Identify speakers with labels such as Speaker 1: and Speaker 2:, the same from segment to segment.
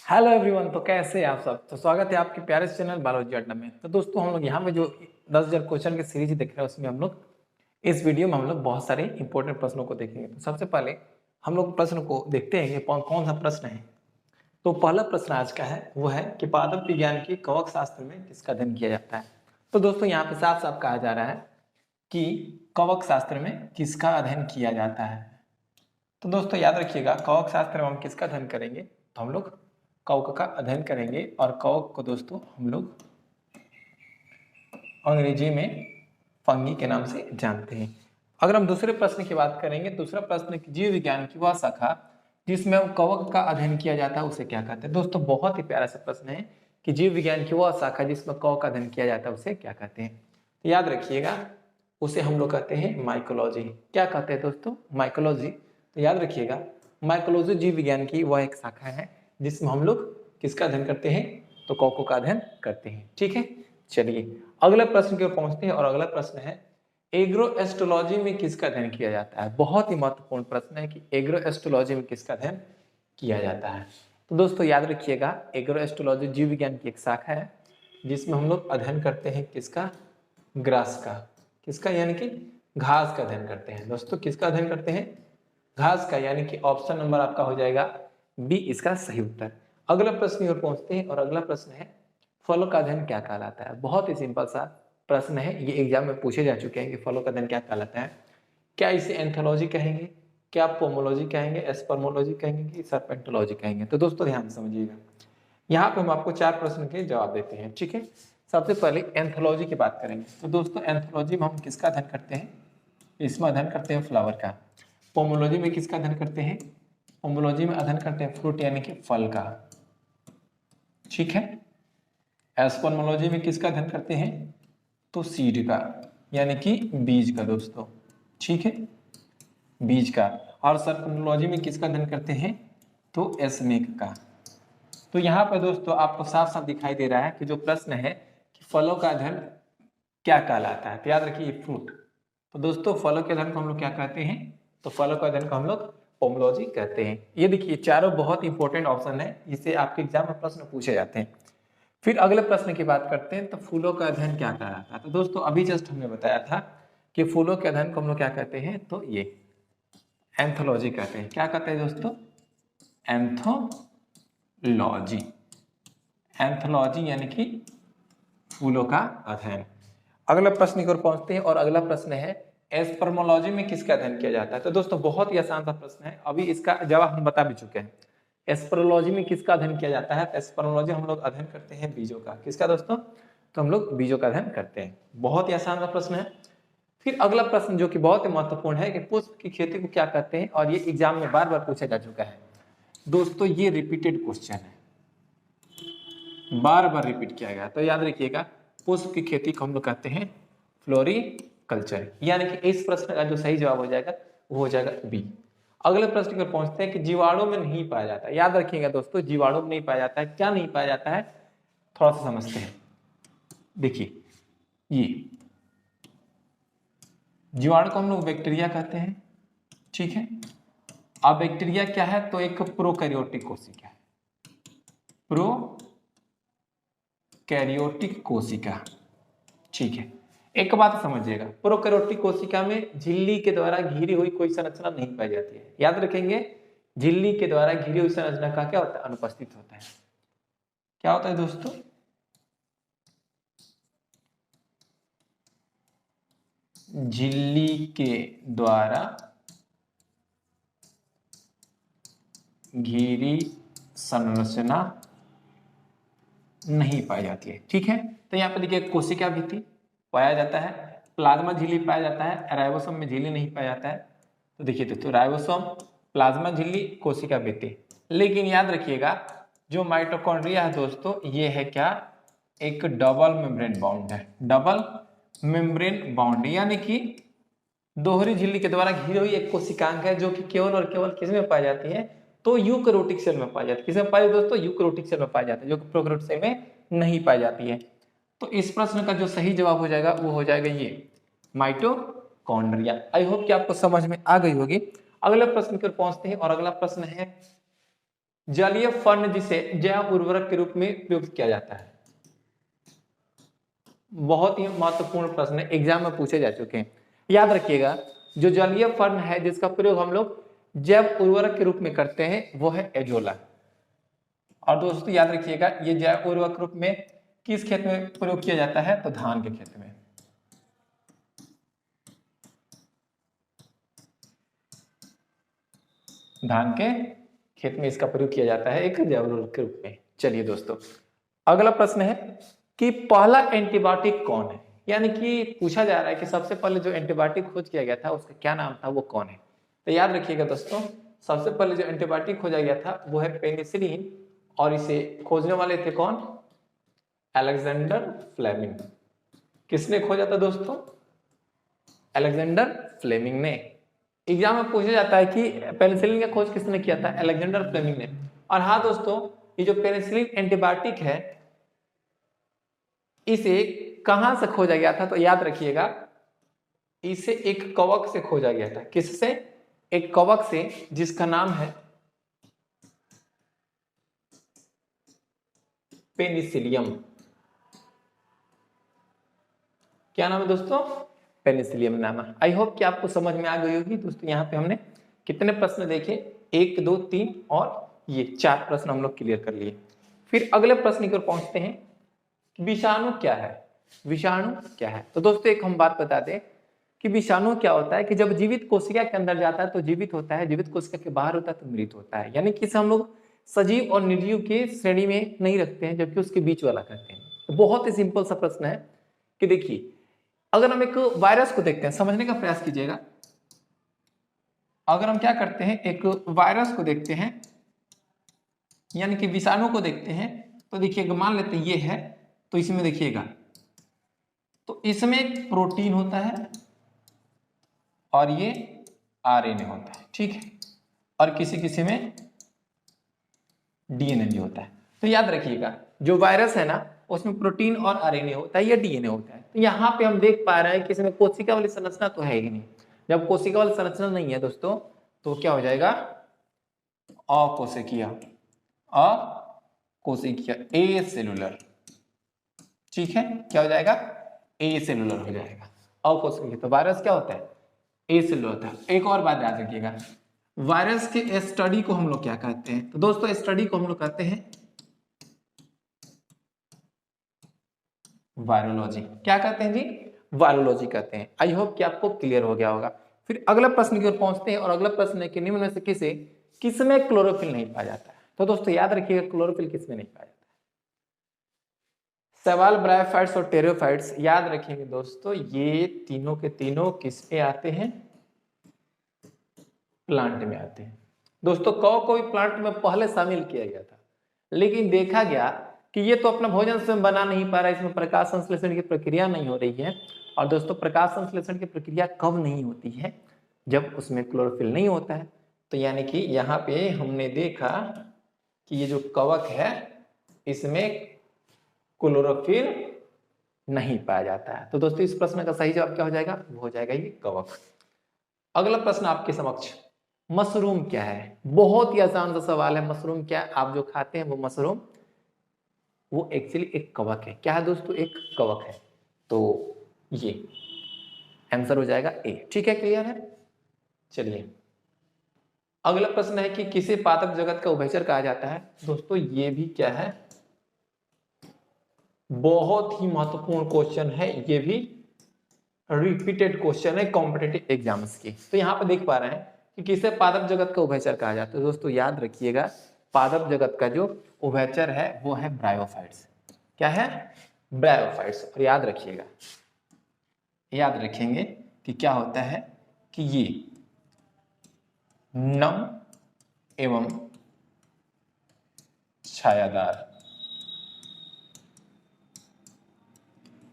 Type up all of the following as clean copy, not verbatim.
Speaker 1: Hello everyone. तो कैसे हैं आप सब। तो स्वागत है आपके प्यारे से चैनल बायोलॉजी अड्डा में। तो दोस्तों हम लोग यहाँ पे जो 10,000 क्वेश्चन की सीरीज देख रहे हैं उसमें हम लोग इस वीडियो में हम लोग बहुत सारे इंपॉर्टेंट प्रश्नों को देखेंगे। तो सबसे पहले हम लोग प्रश्न को देखते हैं कि कौन कौन सा प्रश्न है। तो पहला प्रश्न आज का है वो है कि पादप विज्ञान के कवक शास्त्र में किसका अध्ययन किया जाता है। तो दोस्तों यहाँ पे साफ साफ कहा जा रहा है कि कवक शास्त्र में किसका अध्ययन किया जाता है। तो दोस्तों याद रखिएगा, कवक शास्त्र में हम किसका अध्ययन करेंगे तो हम लोग कवक का अध्ययन करेंगे। और कवक को दोस्तों हम लोग अंग्रेजी में फंगी के नाम से जानते हैं। अगर हम दूसरे प्रश्न की बात करेंगे, दूसरा प्रश्न जीव विज्ञान की वह शाखा जिसमें कवक का अध्ययन किया जाता है उसे क्या कहते हैं। दोस्तों बहुत ही प्यारा सा प्रश्न है कि जीव विज्ञान की वह शाखा जिसमें कवक का अध्ययन किया जाता है उसे क्या कहते हैं। तो याद रखिएगा, उसे हम लोग कहते हैं माइकोलॉजी। क्या कहते हैं दोस्तों? माइकोलॉजी। तो याद रखिएगा, माइकोलॉजी जीव विज्ञान की वह एक शाखा है जिसमें हम लोग किसका अध्ययन करते हैं तो कवकों का अध्ययन करते हैं। ठीक है, चलिए अगला प्रश्न की ओर पहुंचते हैं। और अगला प्रश्न है एग्रोएस्ट्रोलॉजी में किसका अध्ययन किया जाता है। बहुत ही महत्वपूर्ण प्रश्न है कि एग्रोएस्ट्रोलॉजी में किसका अध्ययन किया जाता है। तो दोस्तों याद रखिएगा, एग्रोएस्ट्रोलॉजी जीव विज्ञान की एक शाखा है जिसमें हम लोग अध्ययन करते हैं किसका? ग्रास का। किसका? यानी कि घास का अध्ययन करते हैं। दोस्तों किसका अध्ययन करते हैं? घास का। यानी कि ऑप्शन नंबर आपका हो जाएगा बी इसका सही उत्तर। अगला प्रश्न की ओर पहुंचते हैं और अगला प्रश्न है फलों का अध्ययन क्या कहलाता है। बहुत ही सिंपल सा प्रश्न है, ये एग्जाम में पूछे जा चुके हैं कि फलों का अध्ययन क्या कहलाता है। क्या इसे एंथोलॉजी कहेंगे, क्या पोमोलॉजी कहेंगे, एस्पर्मोलॉजी कहेंगे कि सर्पेंटोलॉजी कहेंगे। तो दोस्तों ध्यान से समझिएगा, यहाँ पे हम आपको 4 प्रश्न के जवाब देते हैं। ठीक है, सबसे पहले एंथोलॉजी की बात करेंगे। तो दोस्तों एंथोलॉजी में हम किसका अध्ययन करते हैं? इसमें अध्ययन करते हैं फ्लावर का। पोमोलॉजी में किसका अध्ययन करते हैं? पोमोलॉजी में अध्ययन करते हैं फ्रूट यानी कि फल का। ठीक है, एस्पर्मोलॉजी में किसका अध्ययन करते हैं तो सीड का यानी कि बीज का। दोस्तों ठीक है, बीज का। और सर्पेंटोलॉजी में किसका अध्ययन करते हैं तो स्नेक का। तो यहाँ पर दोस्तों आपको साफ साफ दिखाई दे रहा है कि जो प्रश्न है कि फलों का अध्ययन क्या कहलाता है। तो याद रखिए फ्रूट। तो दोस्तों फलों के अध्ययन को हम लोग क्या कहते हैं तो फलों के अध्ययन को हम लोग पोमोलॉजी कहते हैं। ये देखिए चारों बहुत इंपॉर्टेंट ऑप्शन है, जिससे आपके एग्जाम में प्रश्न पूछे जाते हैं। फिर अगले प्रश्न की बात करते हैं, तो फूलों का अध्ययन क्या कहलाता है। तो दोस्तों अभी जस्ट हमने बताया था कि फूलों के अध्ययन को हम लोग क्या कहते हैं तो ये एंथोलॉजी कहते हैं। क्या कहते हैं दोस्तों? एंथोलॉजी। एंथोलॉजी यानी कि फूलों का अध्ययन। अगला प्रश्न की ओर पहुंचते हैं और अगला प्रश्न है एस्पर्मोलॉजी में किसका अध्ययन किया जाता है। तो दोस्तों बहुत ही आसान सा प्रश्न है, अभी इसका जवाब हम बता भी चुके हैं। एस्पर्मोलॉजी में किसका अध्ययन किया जाता है? एस्पर्मोलॉजी हम लोग अध्ययन करते हैं बीजों का। किसका दोस्तों? तो हम लोग बीजों का अध्ययन करते हैं। बहुत ही आसान सा प्रश्न है। फिर अगला प्रश्न जो कि बहुत ही महत्वपूर्ण है कि पुष्प की खेती को क्या कहते हैं, और ये एग्जाम में बार बार पूछा जा चुका है। दोस्तों ये रिपीटेड क्वेश्चन है, बार बार रिपीट किया गया। तो याद रखिएगा, पुष्प की खेती को हम लोग कहते हैं फ्लोरिकल्चर। यानी कि इस प्रश्न का जो सही जवाब हो जाएगा वो हो जाएगा बी। अगले प्रश्न पर पहुंचते हैं कि जीवाणु में नहीं पाया जाता है। याद रखिएगा दोस्तों, जीवाणु में नहीं पाया जाता है। क्या नहीं पाया जाता है थोड़ा सा समझते हैं। देखिए ये जीवाणु को हम लोग बैक्टीरिया कहते हैं। ठीक है, अब बैक्टीरिया क्या है तो एक प्रोकैरियोटिक कोशिका है। प्रोकैरियोटिक कोशिका। ठीक है, एक बात समझिएगा, प्रोकैरियोटिक कोशिका में झिल्ली के द्वारा घिरी हुई कोई संरचना नहीं पाई जाती है। याद रखेंगे, झिल्ली के द्वारा घिरी हुई संरचना का क्या होता है? अनुपस्थित होता है। क्या होता है दोस्तों? झिल्ली के द्वारा घिरी संरचना नहीं पाई जाती है। ठीक है, तो यहाँ पे देखिए कोशिका भित्ति पाया जाता है, प्लाज्मा झिल्ली पाया जाता है, राइबोसोम में झिल्ली नहीं पाया जाता है। तो देखिए दोस्तों राइबोसोम, प्लाज्मा झिल्ली, कोशिका भित्ति। लेकिन याद रखिएगा जो माइटोकॉन्ड्रिया है दोस्तों, ये है क्या? एक डबल मेम्ब्रेन बाउंड है। डबल मेम्ब्रेन बाउंड यानी कि दोहरी झिल्ली के द्वारा घिरी हुई एक कोशिकांग है जो कि केवल और केवल किसमें पाई जाती है तो यूकैरियोटिक सेल में पाई जाती है। किसमें पाई जाती है दोस्तों? यूकैरियोटिक सेल में पाई जाती है, जो कि प्रोकैरियोटिक सेल में नहीं पाई जाती है। तो इस प्रश्न का जो सही जवाब हो जाएगा वो हो जाएगा ये माइटोकॉन्ड्रिया। आई होप कि आपको समझ में आ गई होगी। अगला प्रश्न की ओर पहुंचते हैं और अगला प्रश्न है जलीय फर्न जिसे जैव उर्वरक के रूप में प्रयुक्त किया जाता है। बहुत ही महत्वपूर्ण प्रश्न है, एग्जाम में पूछे जा चुके हैं। याद रखिएगा, जो जलीय फर्न है जिसका प्रयोग हम लोग जैव उर्वरक के रूप में करते हैं वो है एजोला। और दोस्तों याद रखिएगा, ये जैव उर्वरक के रूप में किस खेत में प्रयोग किया जाता है, तो धान के खेत में। धान के खेत में इसका प्रयोग किया जाता है एक जैव उर्वरक के रूप में। चलिए दोस्तों, अगला प्रश्न है कि पहला एंटीबायोटिक कौन है। यानी कि पूछा जा रहा है कि सबसे पहले जो एंटीबायोटिक खोज किया गया था उसका क्या नाम था, वो कौन है। तो याद रखिएगा दोस्तों, सबसे पहले जो एंटीबायोटिक खोजा गया था वो है पेनिसिलिन, और इसे खोजने वाले थे कौन, अलेक्जेंडर फ्लेमिंग। किसने खोजा था दोस्तों, अलेक्जेंडर फ्लेमिंग ने। एग्जाम में पूछा जाता है कि पेनिसिलिन का खोज किसने किया था, अलेक्जेंडर फ्लेमिंग ने। और हाँ दोस्तों, ये जो पेनिसिलिन एंटीबायोटिक है इसे कहां से खोजा गया था, तो याद रखिएगा, इसे एक कवक से खोजा गया था। किससे, एक कवक से जिसका नाम है पेनिसिलियम। क्या नाम है दोस्तों, पेनिसिलियम नाम है। आई होप कि आपको समझ में आ गई होगी दोस्तों। यहाँ पे हमने कितने प्रश्न देखे, 1 2 3 और ये 4 प्रश्न हम लोग क्लियर कर लिए। फिर अगले प्रश्न की ओर पहुंचते हैं, विषाणु क्या है। विषाणु क्या है, तो दोस्तों एक हम बात बता दें कि विषाणु क्या होता है कि जब जीवित कोशिका के अंदर जाता है तो जीवित होता है, जीवित कोशिका के बाहर होता है तो मृत होता है। यानी कि इसे हम लोग सजीव और निर्जीव के श्रेणी में नहीं रखते हैं, जबकि उसके बीच वाला कहते हैं। तो बहुत ही सिंपल सा प्रश्न है कि देखिए, अगर हम एक वायरस को देखते हैं, समझने का प्रयास कीजिएगा। अगर हम क्या करते हैं, एक वायरस को देखते हैं यानी कि विषाणु को देखते हैं, तो देखिएगा, मान लेते हैं ये है, तो इसमें देखिएगा, तो इसमें एक प्रोटीन होता है और ये आरएनए होता है, ठीक है। और किसी किसी में डीएनए भी होता है। तो याद रखिएगा, जो वायरस है ना उसमें प्रोटीन और आरएनए होता है या डीएनए होता है। तो यहाँ पे हम देख पा रहे हैं कि इसमें कोशिका वाली संरचना तो है ही नहीं। जब कोशिका वाली संरचना नहीं है दोस्तों, तो क्या हो जाएगा, अकोशिकीय, अकोशिकीय, ए सेलुलर, ठीक है। क्या हो जाएगा, ए सेलुलर हो जाएगा, अकोशिकीय। तो वायरस क्या होता है, ए सेलुलर होता है। एक और बात याद रखिएगा, वायरस के स्टडी को हम लोग क्या कहते हैं, तो दोस्तों स्टडी को हम लोग कहते हैं वायरोलॉजी। क्या कहते हैं जी, वायरोलॉजी कहते हैं। आई होप कि आपको क्लियर हो गया होगा। फिर अगला प्रश्न की ओर पहुंचते हैं, और अगला प्रश्न है कि निम्न में से किसमें क्लोरोफिल नहीं पाया जाता है। तो दोस्तों याद रखिएगा, क्लोरोफिल किसमें नहीं पाया जाता है, सवाल ब्रायोफाइट्स और टेरियोफाइट्स। याद रखेंगे दोस्तों, ये तीनों के तीनों किस पे आते हैं, प्लांट में आते हैं। दोस्तों कौ को भी प्लांट में पहले शामिल किया गया था, लेकिन देखा गया कि ये तो अपना भोजन स्वयं बना नहीं पा रहा है, इसमें प्रकाश संश्लेषण की प्रक्रिया नहीं हो रही है। और दोस्तों प्रकाश संश्लेषण की प्रक्रिया कब नहीं होती है, जब उसमें क्लोरोफिल नहीं होता है। तो यानी कि यहाँ पे हमने देखा कि ये जो कवक है इसमें क्लोरोफिल नहीं पाया जाता है। तो दोस्तों इस प्रश्न का सही जवाब क्या हो जाएगा, वो हो जाएगा ये कवक। अगला प्रश्न आपके समक्ष, मशरूम क्या है। बहुत ही आसान सा सवाल है, मशरूम क्या है, आप जो खाते हैं वो मशरूम, वो एक्चुअली एक कवक है। क्या है दोस्तों, एक कवक है। तो ये आंसर हो जाएगा ए, ठीक है, क्लियर है। चलिए अगला प्रश्न है कि किसे पादप जगत का उभयचर कहा जाता है। दोस्तों ये भी क्या है, बहुत ही महत्वपूर्ण क्वेश्चन है, ये भी रिपीटेड क्वेश्चन है कॉम्पिटिटिव एग्जाम्स की। तो यहाँ पे देख पा रहे हैं कि किसे पादप जगत का उभयचर कहा जाता है। दोस्तों याद रखिएगा, पादप जगत का जो उभयचर है वो है ब्रायोफाइट्स। क्या है, ब्रायोफाइट्स। और याद रखिएगा, याद रखेंगे कि क्या होता है कि ये नम एवं छायादार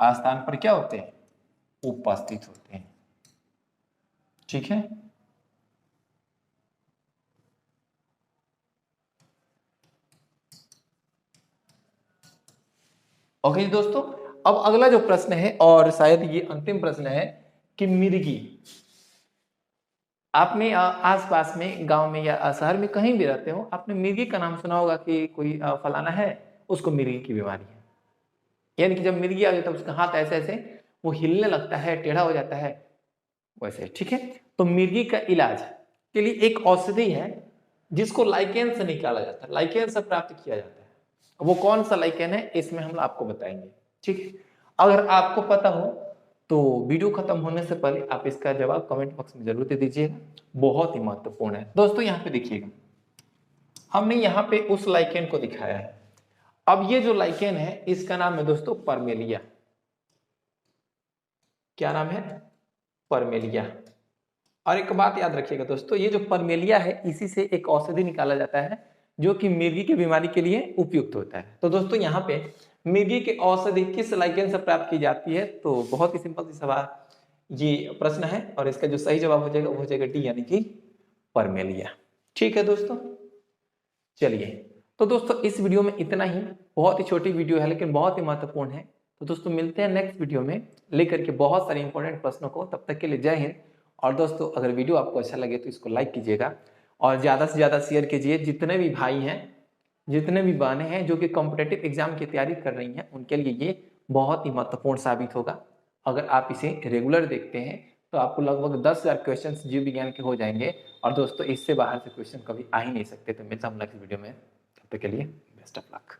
Speaker 1: आस्थान पर क्या होते हैं, उपस्थित होते हैं, ठीक है। ओके दोस्तों, अब अगला जो प्रश्न है और शायद ये अंतिम प्रश्न है कि मिर्गी आपने आस पास में गांव में या शहर में कहीं भी रहते हो, आपने मिर्गी का नाम सुना होगा कि कोई फलाना है, उसको मिर्गी की बीमारी है। यानी कि जब मिर्गी आ जाता है उसका हाथ ऐसे ऐसे वो हिलने लगता है, टेढ़ा हो जाता है, वैसे। ठीक है, तो मिर्गी का इलाज के लिए एक औषधि है जिसको लाइकेन से निकाला जाता है, लाइकेन से प्राप्त किया जाता है। वो कौन सा लाइकेन है इसमें हम आपको बताएंगे। ठीक है, अगर आपको पता हो तो वीडियो खत्म होने से पहले आप इसका जवाब कमेंट बॉक्स में जरूर दे दीजिएगा, बहुत ही महत्वपूर्ण है। दोस्तों यहाँ पे देखिएगा, हमने यहाँ पे उस लाइकेन को दिखाया है। अब ये जो लाइकेन है इसका नाम है दोस्तों परमेलिया। क्या नाम है? परमेलिया। और एक बात याद रखिएगा दोस्तों, ये जो परमेलिया है इसी से एक औषधि निकाला जाता है जो कि मिर्गी की बीमारी के लिए उपयुक्त होता है। तो दोस्तों यहाँ पे मिर्गी की औषधि किस लाइकेन से प्राप्त की जाती है, तो बहुत ही सिंपल सी सवाल ये प्रश्न है और इसका जो सही जवाब हो जाएगा वो हो जाएगा डी, यानी कि परमेलिया। ठीक है दोस्तों, चलिए तो दोस्तों इस वीडियो में इतना ही। बहुत ही छोटी वीडियो है लेकिन बहुत ही महत्वपूर्ण है। तो दोस्तों मिलते हैं नेक्स्ट वीडियो में लेकर के बहुत सारे इंपॉर्टेंट प्रश्नों को। तब तक के लिए जय हिंद। और दोस्तों अगर वीडियो आपको अच्छा लगे तो इसको लाइक कीजिएगा और ज़्यादा से ज़्यादा शेयर कीजिए। जितने भी भाई हैं, जितने भी बहनें हैं जो कि कॉम्पिटेटिव एग्जाम की तैयारी कर रही हैं, उनके लिए ये बहुत ही महत्वपूर्ण साबित होगा। अगर आप इसे रेगुलर देखते हैं तो आपको लगभग 10,000 क्वेश्चन जीव विज्ञान के हो जाएंगे। और दोस्तों इससे बाहर से क्वेश्चन कभी आ ही नहीं सकते। तो मिलता हूँ नेक्स्ट वीडियो में, तब तक के लिए बेस्ट ऑफ लक।